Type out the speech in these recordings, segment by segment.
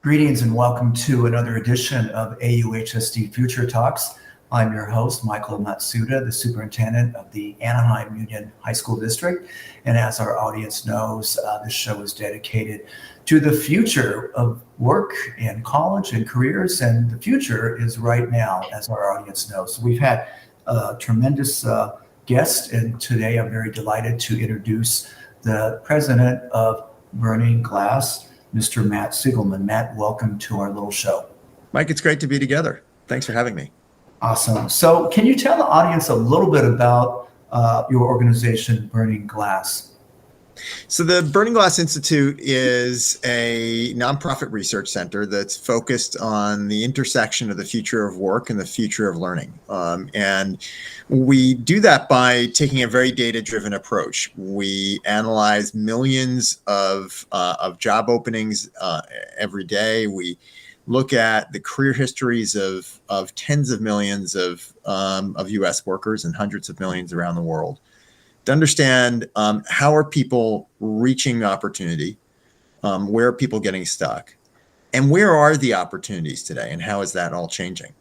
Greetings and welcome to another edition of AUHSD Future Talks. I'm your host, Michael Matsuda, the superintendent of the Anaheim Union High School District. And as our audience knows, this show is dedicated to the future of work and college and careers. And the future is right now, as our audience knows. So we've had a tremendous guest, and today I'm very delighted to introduce the president of Burning Glass, Mr. Matt Sigelman. Matt, welcome to our little show. Mike, it's great to be together. Thanks for having me. Awesome. So can you tell the audience a little bit about your organization, Burning Glass? So the Burning Glass Institute is a nonprofit research center that's focused on the intersection of the future of work and the future of learning. And we do that by taking a very data-driven approach. We analyze millions of job openings every day. We look at the career histories of tens of millions of U.S. workers and hundreds of millions around the world, to understand how are people reaching opportunity, where are people getting stuck, and where are the opportunities today, and how is that all changing?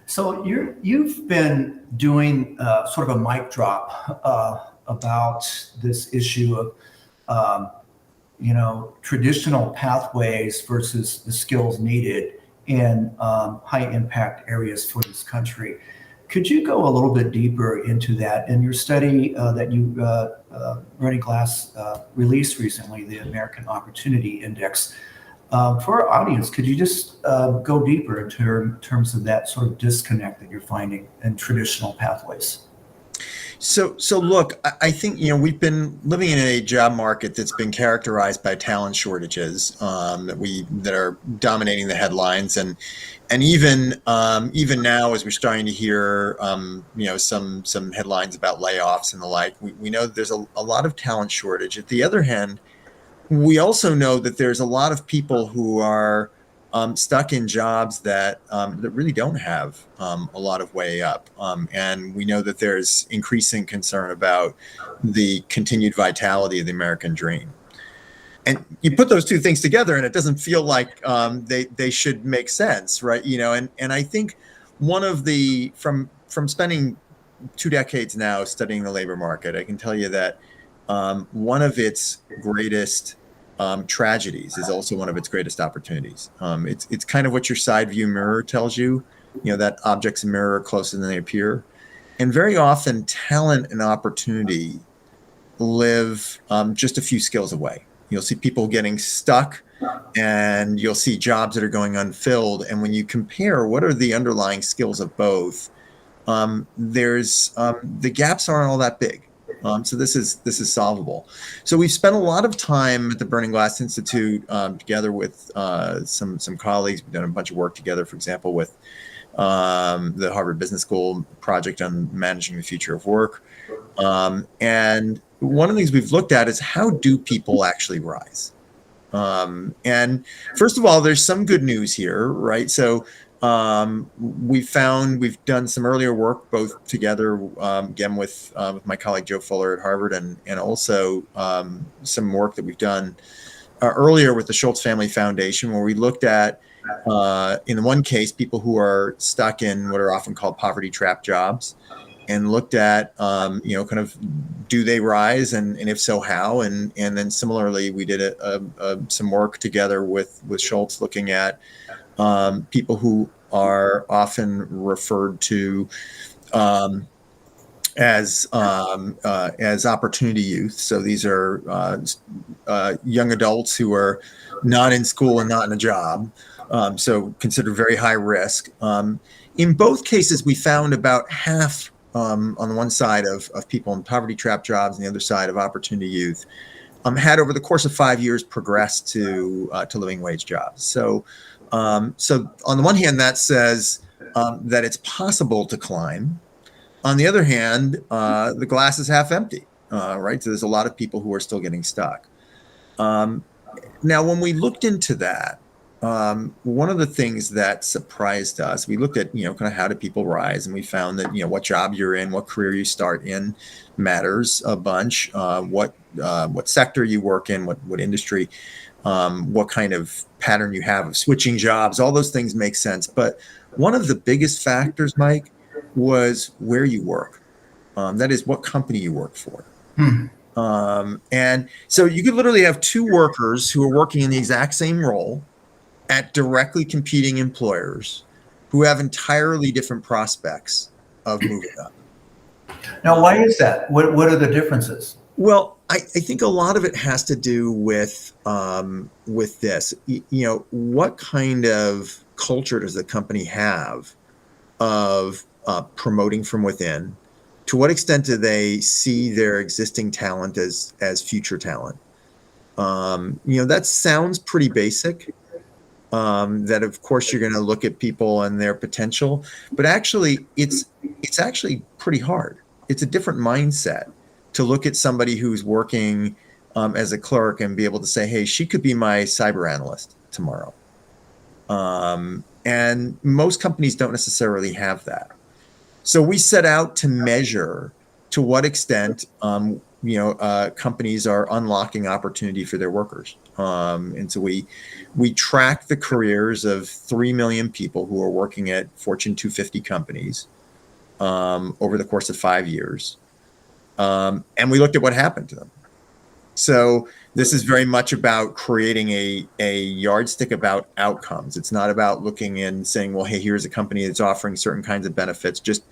So you've been doing sort of a mic drop about this issue of traditional pathways versus the skills needed in high impact areas for this country. Could you go a little bit deeper into that? In your study that you, Burning Glass, released recently, the American Opportunity Index, for our audience, could you just go deeper in terms of that sort of disconnect that you're finding in traditional pathways? So look, I think, we've been living in a job market that's been characterized by talent shortages that are dominating the headlines, and even now, as we're starting to hear some headlines about layoffs and the like, we know that there's a lot of talent shortage. At the other hand, we also know that there's a lot of people who are stuck in jobs that really don't have a lot of way up. And we know that there's increasing concern about the continued vitality of the American dream. And you put those two things together and it doesn't feel like they should make sense, right? And I think one of from spending 2 decades now studying the labor market, I can tell you that one of its greatest tragedies is also one of its greatest opportunities. It's kind of what your side view mirror tells you, that objects in mirror are closer than they appear. And very often talent and opportunity live just a few skills away. You'll see people getting stuck and you'll see jobs that are going unfilled. And when you compare what are the underlying skills of both, the gaps aren't all that big. So this is solvable. So we've spent a lot of time at the Burning Glass Institute together with some colleagues. We've done a bunch of work together, for example, with the Harvard Business School project on managing the future of work. And one of the things we've looked at is how do people actually rise? And first of all, there's some good news here, right? So we've done some earlier work both together, again with my colleague Joe Fuller at Harvard, and also some work that we've done earlier with the Schultz Family Foundation, where we looked at, in one case, people who are stuck in what are often called poverty trap jobs, and looked at, kind of, do they rise, and if so, how? And then similarly, we did some work together with Schultz looking at people who are often referred to as opportunity youth. So these are young adults who are not in school and not in a job, so considered very high risk. In both cases, we found about half on the one side of people in poverty trap jobs and the other side of opportunity youth had over the course of 5 years progressed to living wage jobs. So on the one hand, that says that it's possible to climb. On the other hand, the glass is half empty, right? So there's a lot of people who are still getting stuck. Now, when we looked into that, one of the things that surprised us, we looked at, kind of how do people rise, and we found that, what job you're in, what career you start in matters a bunch, what sector you work in, what industry. what kind of pattern you have of switching jobs, all those things make sense. But one of the biggest factors, Mike, was where you work. That is what company you work for. And so you could literally have two workers who are working in the exact same role at directly competing employers who have entirely different prospects of moving up. Now, why is that? What are the differences? Well, I think a lot of it has to do with this. What kind of culture does the company have of promoting from within? To what extent do they see their existing talent as future talent? That sounds pretty basic. That of course you're going to look at people and their potential, but actually it's actually pretty hard. It's a different mindset to look at somebody who's working as a clerk and be able to say, hey, she could be my cyber analyst tomorrow. And most companies don't necessarily have that. So we set out to measure to what extent companies are unlocking opportunity for their workers. And so we track the careers of 3 million people who are working at Fortune 250 companies over the course of 5 years. And we looked at what happened to them. So this is very much about creating a yardstick about outcomes. It's not about looking and saying, well, hey, here's a company that's offering certain kinds of benefits. Just,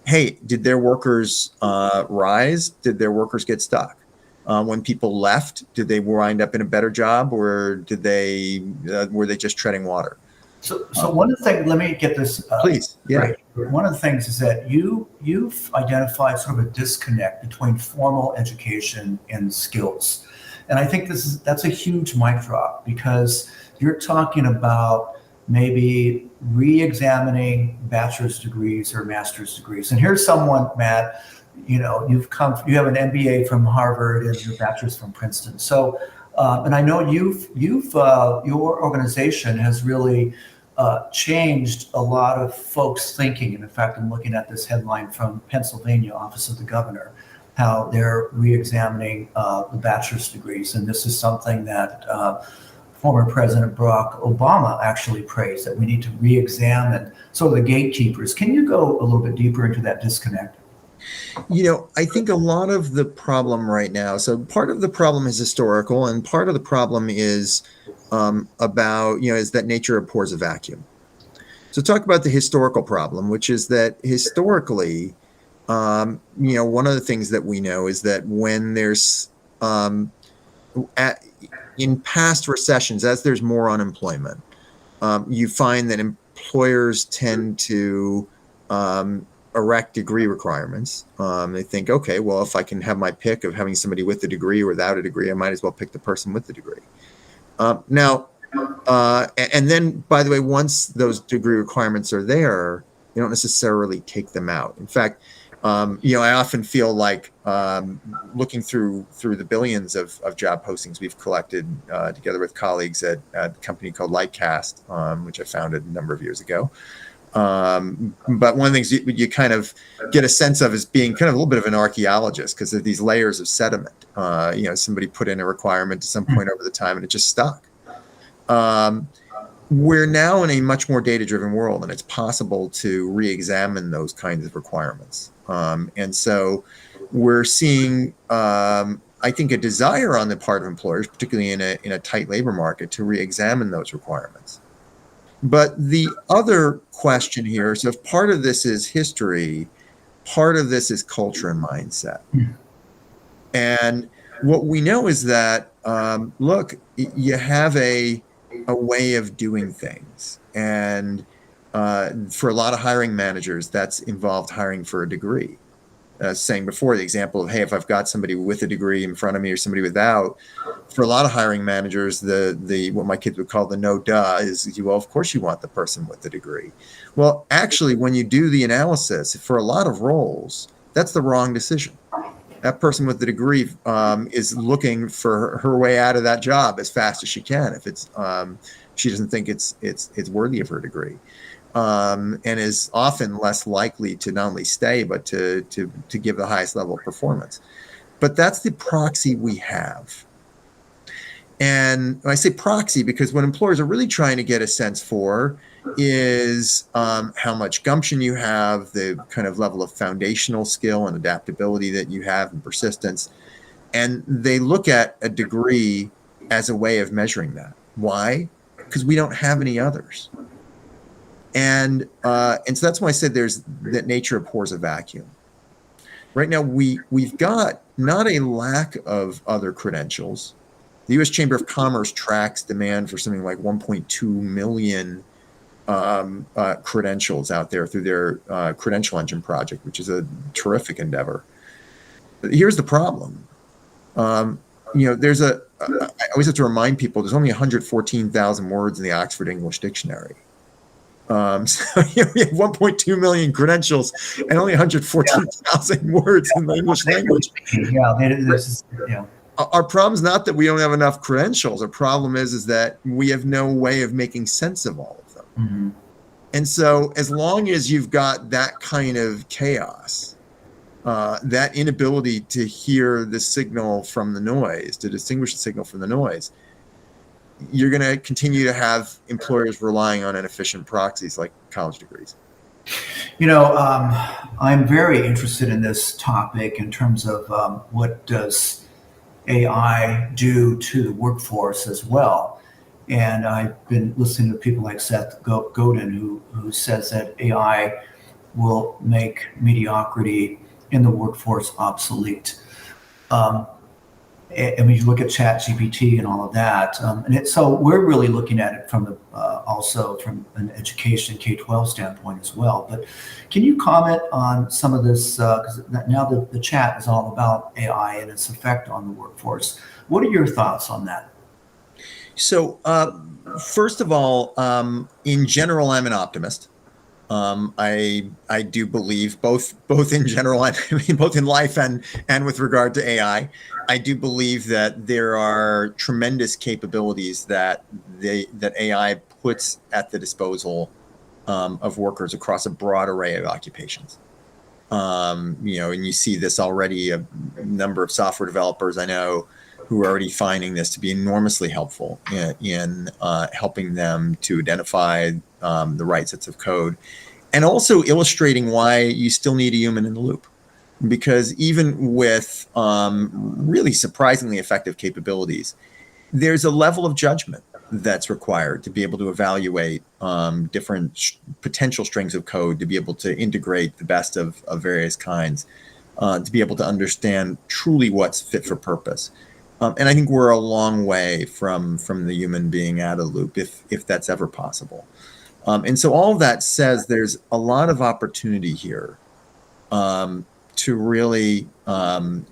hey, did their workers rise? Did their workers get stuck? When people left, did they wind up in a better job, or did they were they just treading water? So one of the things, let me get this. Please, yeah. Right. One of the things is that you've identified sort of a disconnect between formal education and skills, and I think that's a huge mic drop, because you're talking about maybe re-examining bachelor's degrees or master's degrees. And here's someone, Matt, you have an MBA from Harvard and your bachelor's from Princeton. So, and I know your organization has really changed a lot of folks' thinking. And in fact, I'm looking at this headline from Pennsylvania Office of the Governor, how they're re-examining the bachelor's degrees. And this is something that former President Barack Obama actually praised, that we need to re-examine sort of the gatekeepers. Can you go a little bit deeper into that disconnect? I think a lot of the problem right now, so part of the problem is historical, and part of the problem is about, is that nature abhors a vacuum. So talk about the historical problem, which is that historically, one of the things that we know is that when there's, in past recessions, as there's more unemployment, you find that employers tend to erect degree requirements. They think, okay, well, if I can have my pick of having somebody with a degree or without a degree, I might as well pick the person with the degree. And then, by the way, once those degree requirements are there, you don't necessarily take them out. In fact, I often feel like looking through the billions of job postings we've collected together with colleagues at a company called Lightcast, which I founded a number of years ago. But one of the things you kind of get a sense of is being kind of a little bit of an archaeologist, because of these layers of sediment. Somebody put in a requirement at some point over the time and it just stuck. We're now in a much more data-driven world, and it's possible to re-examine those kinds of requirements. And so we're seeing, I think, a desire on the part of employers, particularly in a tight labor market, to re-examine those requirements. But the other question here, so if part of this is history, part of this is culture and mindset. And what we know is that, look, you have a way of doing things. And for a lot of hiring managers, that's involved hiring for a degree. Saying before, the example of, hey, if I've got somebody with a degree in front of me or somebody without, for a lot of hiring managers, the what my kids would call the no duh is, well, of course you want the person with the degree. Well, actually, when you do the analysis, for a lot of roles, that's the wrong decision. That person with the degree is looking for her way out of that job as fast as she can if it's she doesn't think it's worthy of her degree. And is often less likely to not only stay, but to give the highest level of performance. But that's the proxy we have. And I say proxy because what employers are really trying to get a sense for is how much gumption you have, the kind of level of foundational skill and adaptability that you have, and persistence. And they look at a degree as a way of measuring that. Why? Because we don't have any others. And so that's why I said there's that nature abhors a vacuum. Right now, we've got not a lack of other credentials. The U.S. Chamber of Commerce tracks demand for something like 1.2 million credentials out there through their credential engine project, which is a terrific endeavor. But here's the problem. There's I always have to remind people there's only 114,000 words in the Oxford English Dictionary. So we have 1.2 million credentials and only 114,000 words in the English language. Yeah. Our problem is not that we don't have enough credentials. Our problem is that we have no way of making sense of all of them. Mm-hmm. And so as long as you've got that kind of chaos, that inability to hear the signal from the noise, to distinguish the signal from the noise, you're going to continue to have employers relying on inefficient proxies like college degrees. I'm very interested in this topic in terms of what does AI do to the workforce as well. And I've been listening to people like Seth Godin, who says that AI will make mediocrity in the workforce obsolete. And when you look at ChatGPT and all of that, so we're really looking at it from also from an education K-12 standpoint as well. But can you comment on some of this? Because now the chat is all about AI and its effect on the workforce. What are your thoughts on that? So, first of all, in general, I'm an optimist. I do believe both in general, both in life and with regard to AI. I do believe that there are tremendous capabilities that AI puts at the disposal of workers across a broad array of occupations. And you see this already. A number of software developers I know who are already finding this to be enormously helpful in helping them to identify the right sets of code, and also illustrating why you still need a human in the loop. Because even with really surprisingly effective capabilities, there's a level of judgment that's required to be able to evaluate different potential strings of code, to be able to integrate the best of various kinds, to be able to understand truly what's fit for purpose. And I think we're a long way from the human being out of the loop, if that's ever possible. And so all of that says there's a lot of opportunity here to really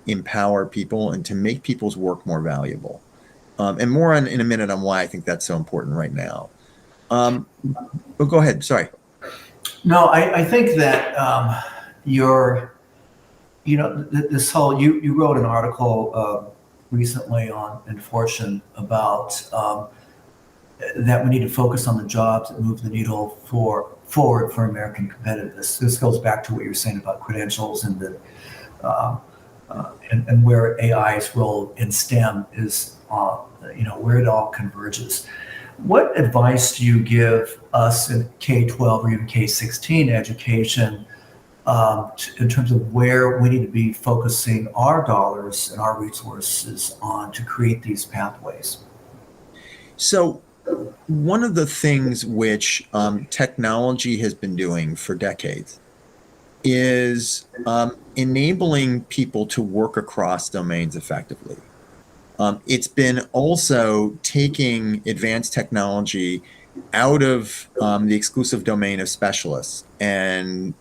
empower people and to make people's work more valuable. And more in a minute on why I think that's so important right now. But go ahead. Sorry. No, I think that this whole, you wrote an article recently in Fortune about that we need to focus on the jobs that move the needle forward for American competitiveness. This goes back to what you were saying about credentials and and where AI's role in STEM is, where it all converges. What advice do you give us in K-12 or even K-16 education in terms of where we need to be focusing our dollars and our resources on to create these pathways? So one of the things which technology has been doing for decades is enabling people to work across domains effectively. It's been also taking advanced technology out of the exclusive domain of specialists and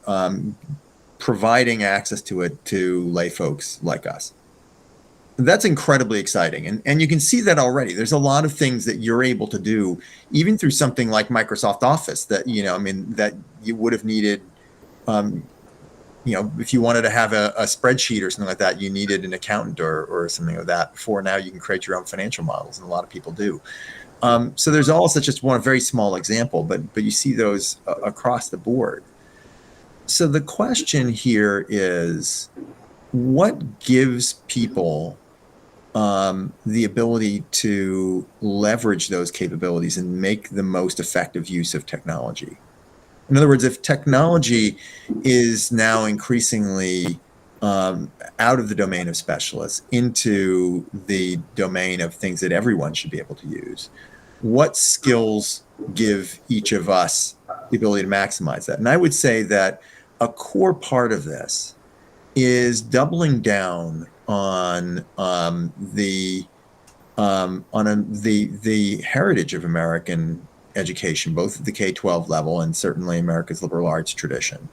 providing access to it to lay folks like us. That's incredibly exciting. And you can see that already. There's a lot of things that you're able to do, even through something like Microsoft Office that, that you would have needed, if you wanted to have a spreadsheet or something like that, you needed an accountant or something like that before. Now you can create your own financial models, and a lot of people do. So there's also just one very small example, but you see those across the board. So the question here is, what gives people the ability to leverage those capabilities and make the most effective use of technology. In other words, if technology is now increasingly out of the domain of specialists into the domain of things that everyone should be able to use, what skills give each of us the ability to maximize that? And I would say that a core part of this is doubling down on the heritage of American education, both at the K-12 level and certainly America's liberal arts tradition,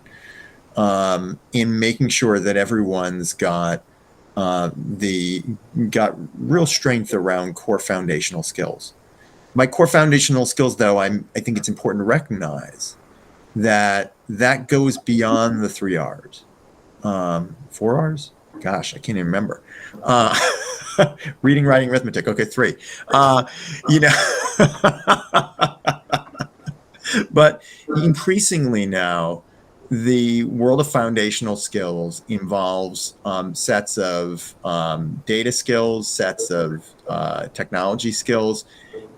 in making sure that everyone's got real strength around core foundational skills. My core foundational skills, though, I think it's important to recognize that goes beyond the 3 R's. 4 R's? Gosh, I can't even remember. Reading, writing, arithmetic. Okay, 3. But increasingly now, the world of foundational skills involves sets of data skills, sets of technology skills,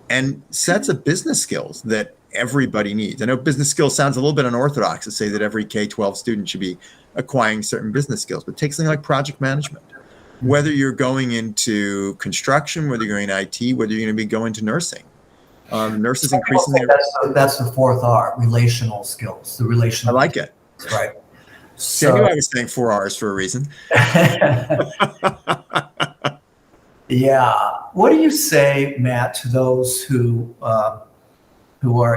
and sets of business skills that everybody needs. I know business skills sounds a little bit unorthodox to say that every K-12 student should be acquiring certain business skills, but take something like project management. Whether you're going into construction, whether you're going to IT, whether you're going to be going to nursing. Nurses increasingly... That's the 4th R, relational skills. The relational. I like it. Right. So, I knew I was saying 4 R's for a reason. Yeah. What do you say, Matt, to those who are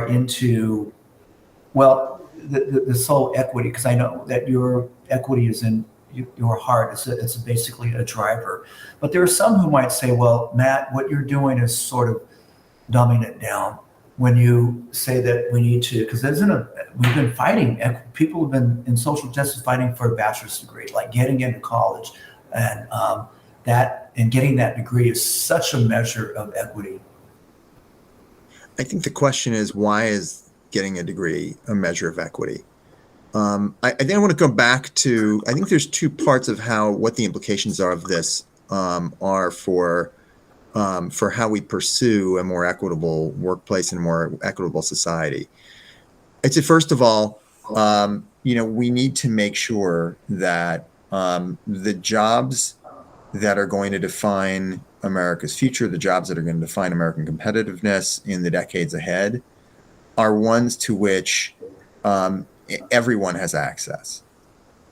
into, well, this whole equity? Because I know that your equity is in your heart. It's basically a driver. But there are some who might say, well, Matt, what you're doing is sort of dumbing it down when you say that we need to, because we've been fighting, people have been in social justice fighting for a bachelor's degree, like getting into college, and getting that degree is such a measure of equity. I think the question is, why is getting a degree a measure of equity? I think I want to go back to, I think there's 2 parts of what the implications are of this are for how we pursue a more equitable workplace and a more equitable society. I'd say, first of all, we need to make sure that the jobs that are going to define America's future, the jobs that are going to define American competitiveness in the decades ahead, are ones to which everyone has access.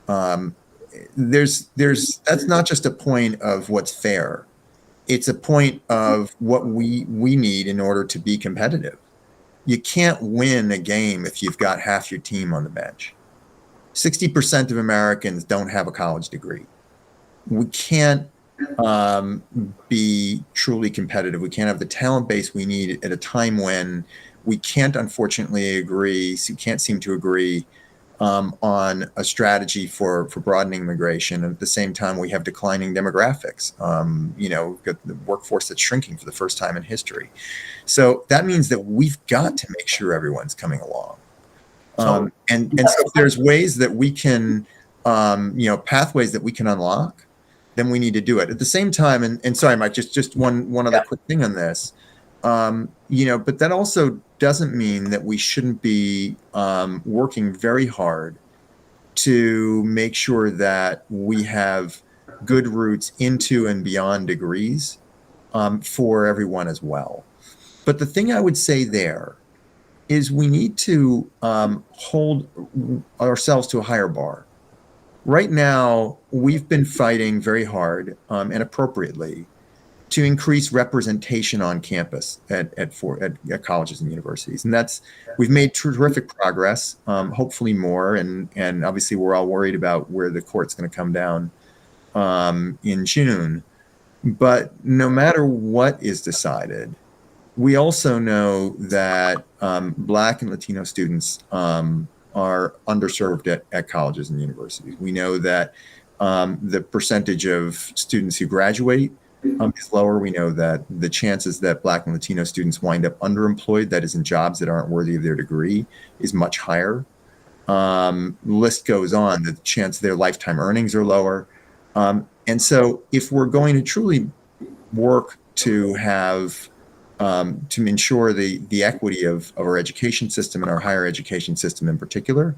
That's not just a point of what's fair. It's a point of what we need in order to be competitive. You can't win a game if you've got half your team on the bench. 60% of Americans don't have a college degree. We can't be truly competitive. We can't have the talent base we need at a time when we can't, unfortunately, can't seem to agree on a strategy for broadening immigration. And at the same time, we have declining demographics. We've got the workforce that's shrinking for the first time in history. So that means that we've got to make sure everyone's coming along. So if there's ways that we can, pathways that we can unlock, then we need to do it. At the same time, and sorry, Mike, just one other quick thing on this. But that also doesn't mean that we shouldn't be working very hard to make sure that we have good routes into and beyond degrees for everyone as well. But the thing I would say there is we need to hold ourselves to a higher bar. Right now, we've been fighting very hard and appropriately to increase representation on campus at colleges and universities. And we've made terrific progress, hopefully more. And obviously we're all worried about where the court's going to come down in June. But no matter what is decided, we also know that Black and Latino students are underserved at colleges and universities. We know that the percentage of students who graduate is lower. We know that the chances that Black and Latino students wind up underemployed, that is in jobs that aren't worthy of their degree, is much higher. The list goes on. The chance their lifetime earnings are lower. And so if we're going to truly work to have to ensure the equity of our education system and our higher education system in particular,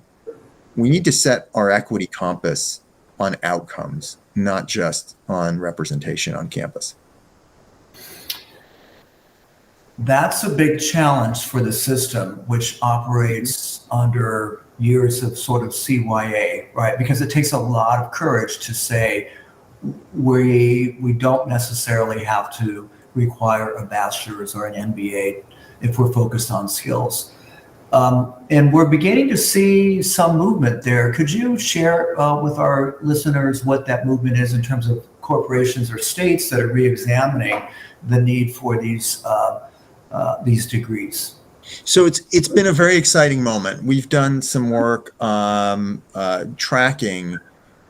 we need to set our equity compass on outcomes, not just on representation on campus. That's a big challenge for the system, which operates under years of sort of CYA, right? Because it takes a lot of courage to say we don't necessarily have to require a bachelor's or an MBA if we're focused on skills. And we're beginning to see some movement there. Could you share with our listeners what that movement is in terms of corporations or states that are re-examining the need for these degrees? So it's been a very exciting moment. We've done some work tracking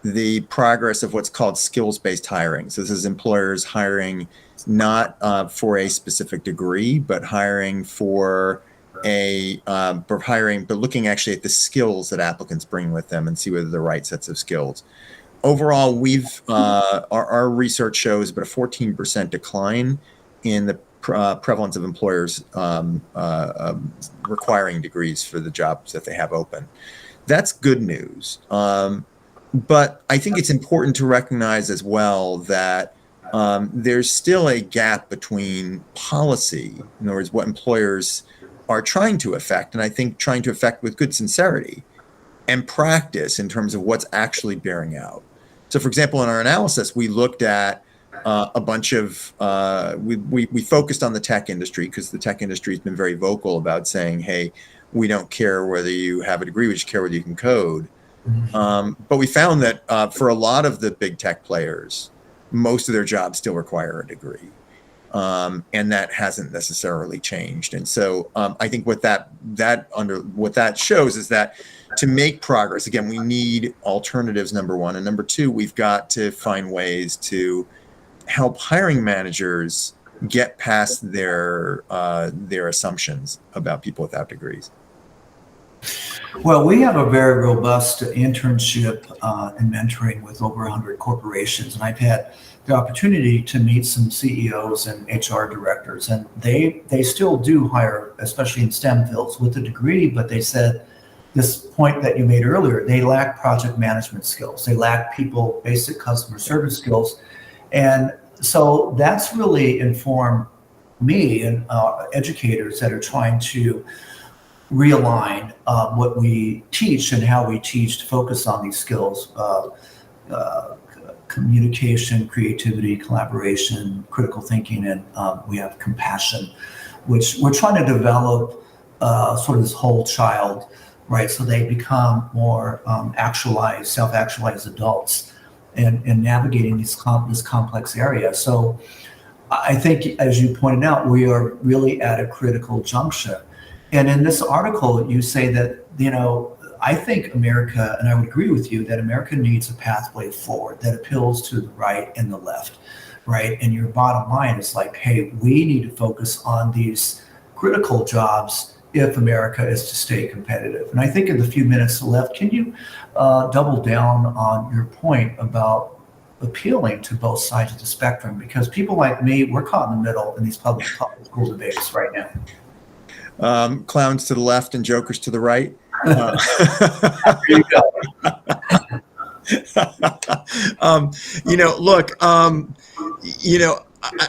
the progress of what's called skills-based hiring. So this is employers hiring not for a specific degree, but hiring for but looking actually at the skills that applicants bring with them and see whether they're the right sets of skills. Overall, our research shows about a 14% decline in the prevalence of employers requiring degrees for the jobs that they have open. That's good news. But I think it's important to recognize as well that there's still a gap between policy, in other words, what employers are trying to affect, and I think trying to affect with good sincerity, and practice in terms of what's actually bearing out. So, for example, in our analysis, we looked at a bunch of, we focused on the tech industry because the tech industry has been very vocal about saying, hey, we don't care whether you have a degree, we just care whether you can code. But we found that for a lot of the big tech players, most of their jobs still require a degree. And that hasn't necessarily changed. And so I think what that shows is that to make progress, again, we need alternatives, number one. And number two, we've got to find ways to help hiring managers get past their assumptions about people without degrees. Well, we have a very robust internship and mentoring with over 100 corporations, and I've had the opportunity to meet some CEOs and HR directors, and they still do hire, especially in STEM fields, with a degree, but they said this point that you made earlier, they lack project management skills. They lack basic customer service skills. And so that's really informed me and educators that are trying to realign what we teach and how we teach to focus on these skills, communication, creativity, collaboration, critical thinking, and we have compassion, which we're trying to develop sort of this whole child, right? So they become more actualized, self-actualized adults and navigating this complex area. So I think, as you pointed out, we are really at a critical junction. And in this article, you say that, I think America, and I would agree with you, that America needs a pathway forward that appeals to the right and the left, right? And your bottom line is like, hey, we need to focus on these critical jobs if America is to stay competitive. And I think in the few minutes left, can you double down on your point about appealing to both sides of the spectrum? Because people like me, we're caught in the middle in these public school debates right now. Clowns to the left and jokers to the right. There you go.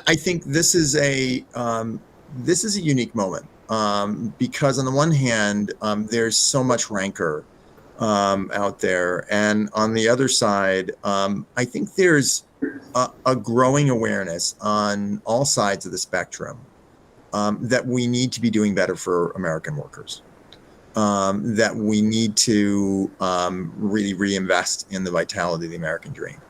I think this is a unique moment because on the one hand, there's so much rancor out there, and on the other side, I think there's a growing awareness on all sides of the spectrum that we need to be doing better for American workers. That we need to really reinvest in the vitality of the American dream.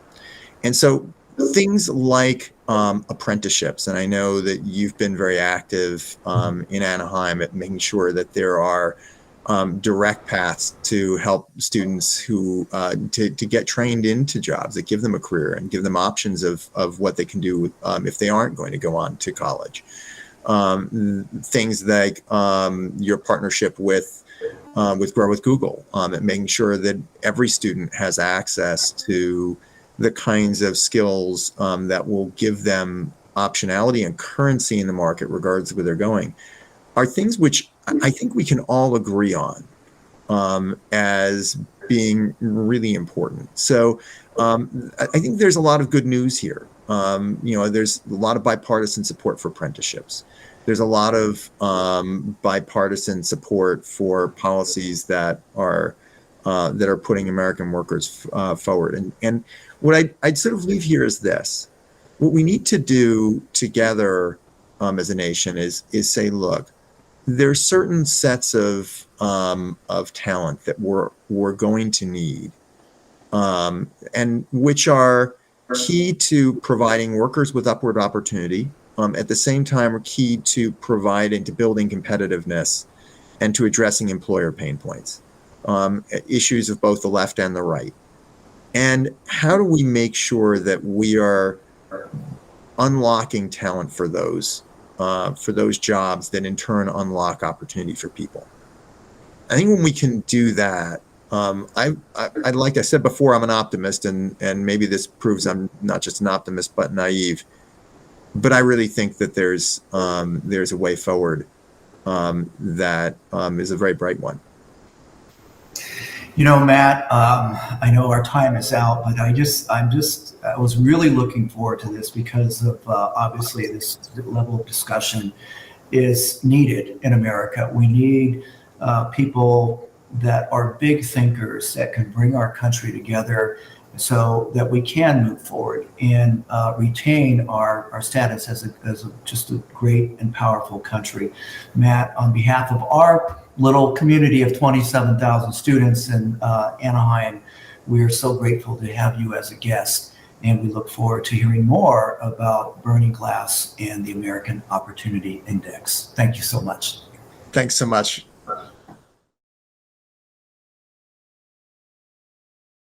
And so things like apprenticeships, and I know that you've been very active in Anaheim at making sure that there are direct paths to help students who to get trained into jobs that give them a career and give them options of what they can do if they aren't going to go on to college. Things like your partnership with Grow with Google, and making sure that every student has access to the kinds of skills that will give them optionality and currency in the market, regardless of where they're going, are things which I think we can all agree on as being really important. So I think there's a lot of good news here. There's a lot of bipartisan support for apprenticeships. There's a lot of bipartisan support for policies that are putting American workers forward. And what I'd sort of leave here is this: what we need to do together as a nation is say, look, there's certain sets of talent that we're going to need, and which are key to providing workers with upward opportunity. At the same time, are key to providing, to building competitiveness and to addressing employer pain points, issues of both the left and the right. And how do we make sure that we are unlocking talent for those jobs that in turn unlock opportunity for people? I think when we can do that, I like I said before, I'm an optimist, and maybe this proves I'm not just an optimist but naive. But I really think that there's a way forward that is a very bright one. Matt, I know our time is out, but I was really looking forward to this because of obviously this level of discussion is needed in America. We need people that are big thinkers that can bring our country together so that we can move forward and retain our status as just a great and powerful country. Matt, on behalf of our little community of 27,000 students in Anaheim, we are so grateful to have you as a guest, and we look forward to hearing more about Burning Glass and the American Opportunity Index. Thank you so much. Thanks so much.